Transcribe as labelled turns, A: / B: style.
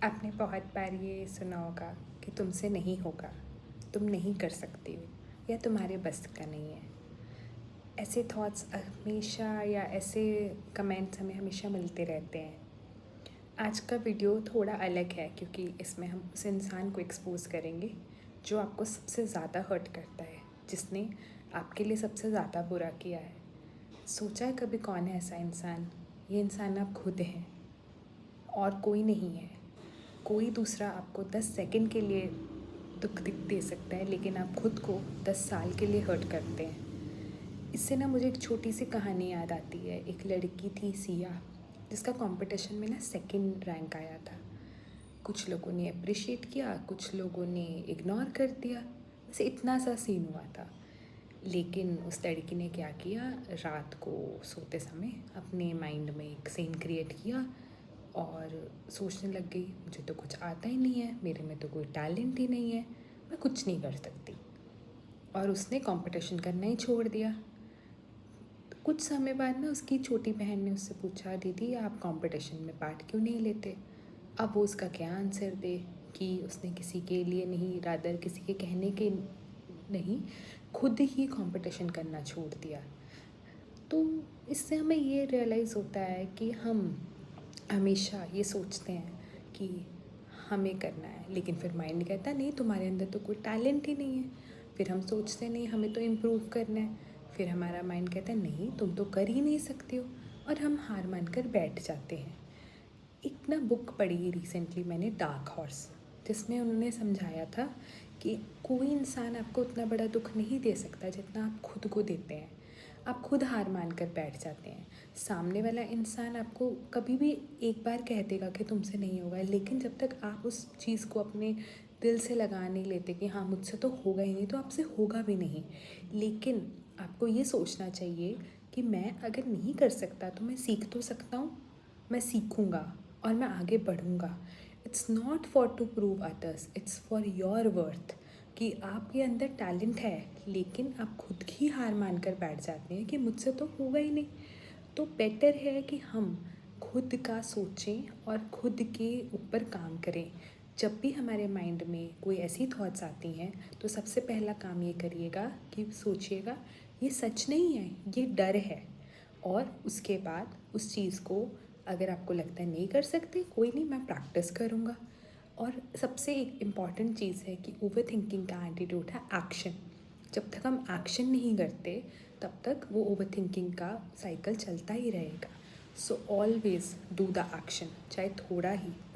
A: आपने बहुत बार ये सुना होगा कि तुमसे नहीं होगा, तुम नहीं कर सकती हो या तुम्हारे बस का नहीं है। ऐसे थॉट्स हमेशा या ऐसे कमेंट्स हमें हमेशा मिलते रहते हैं। आज का वीडियो थोड़ा अलग है क्योंकि इसमें हम उस इंसान को एक्सपोज करेंगे जो आपको सबसे ज़्यादा हर्ट करता है, जिसने आपके लिए सबसे ज़्यादा बुरा किया है। सोचा है कभी कौन है ऐसा इंसान? ये इंसान आप खुद हैं और कोई नहीं है। कोई दूसरा आपको 10 सेकंड के लिए दुख दे सकता है, लेकिन आप खुद को 10 साल के लिए हर्ट करते हैं। इससे ना मुझे एक छोटी सी कहानी याद आती है। एक लड़की थी सिया, जिसका कंपटीशन में ना सेकंड रैंक आया था। कुछ लोगों ने अप्रिशिएट किया, कुछ लोगों ने इग्नोर कर दिया। बस इतना सा सीन हुआ था। लेकिन उस लड़की ने क्या किया, रात को सोते समय अपने माइंड में एक सीन क्रिएट किया और सोचने लग गई, मुझे तो कुछ आता ही नहीं है, मेरे में तो कोई टैलेंट ही नहीं है, मैं कुछ नहीं कर सकती। और उसने कंपटीशन करना ही छोड़ दिया। कुछ समय बाद ना उसकी छोटी बहन ने उससे पूछा, दीदी आप कंपटीशन में पार्ट क्यों नहीं लेते? अब वो उसका क्या आंसर दे कि उसने किसी के लिए नहीं, रादर किसी के कहने के नहीं, खुद ही कंपटीशन करना छोड़ दिया। तो इससे हमें ये रियलाइज़ होता है कि हम हमेशा ये सोचते हैं कि हमें करना है, लेकिन फिर माइंड कहता है नहीं, तुम्हारे अंदर तो कोई टैलेंट ही नहीं है। फिर हम सोचते नहीं, हमें तो इम्प्रूव करना है। फिर हमारा माइंड कहता है नहीं, तुम तो कर ही नहीं सकते हो, और हम हार मान कर बैठ जाते हैं। एक ना बुक पढ़ी रिसेंटली मैंने, डार्क हॉर्स, जिसमें उन्होंने समझाया था कि कोई इंसान आपको उतना बड़ा दुख नहीं दे सकता जितना आप खुद को देते हैं। आप खुद हार मान कर बैठ जाते हैं। सामने वाला इंसान आपको कभी भी एक बार कह देगा कि तुमसे नहीं होगा, लेकिन जब तक आप उस चीज़ को अपने दिल से लगा नहीं लेते कि हाँ मुझसे तो होगा ही नहीं, तो आपसे होगा भी नहीं। लेकिन आपको ये सोचना चाहिए कि मैं अगर नहीं कर सकता तो मैं सीख तो सकता हूँ, मैं सीखूँगा और मैं आगे बढ़ूँगा। It's not for to prove others, it's for your worth. कि आपके अंदर टैलेंट है, लेकिन आप खुद ही हार मान कर बैठ जाते हैं कि मुझसे तो होगा ही नहीं। तो बेटर है कि हम खुद का सोचें और खुद के ऊपर काम करें। जब भी हमारे माइंड में कोई ऐसी थॉट्स आती हैं, तो सबसे पहला काम ये करिएगा कि सोचिएगा ये सच नहीं है, ये डर है। और उसके बाद उस चीज़ को, अगर आपको लगता है नहीं कर सकते, कोई नहीं, मैं प्रैक्टिस करूँगा। और सबसे एक इम्पॉर्टेंट चीज़ है कि ओवर थिंकिंग का एंटीट्यूड है एक्शन। जब तक हम एक्शन नहीं करते तब तक वो ओवर थिंकिंग का साइकिल चलता ही रहेगा। So always do the action, चाहे थोड़ा ही, बट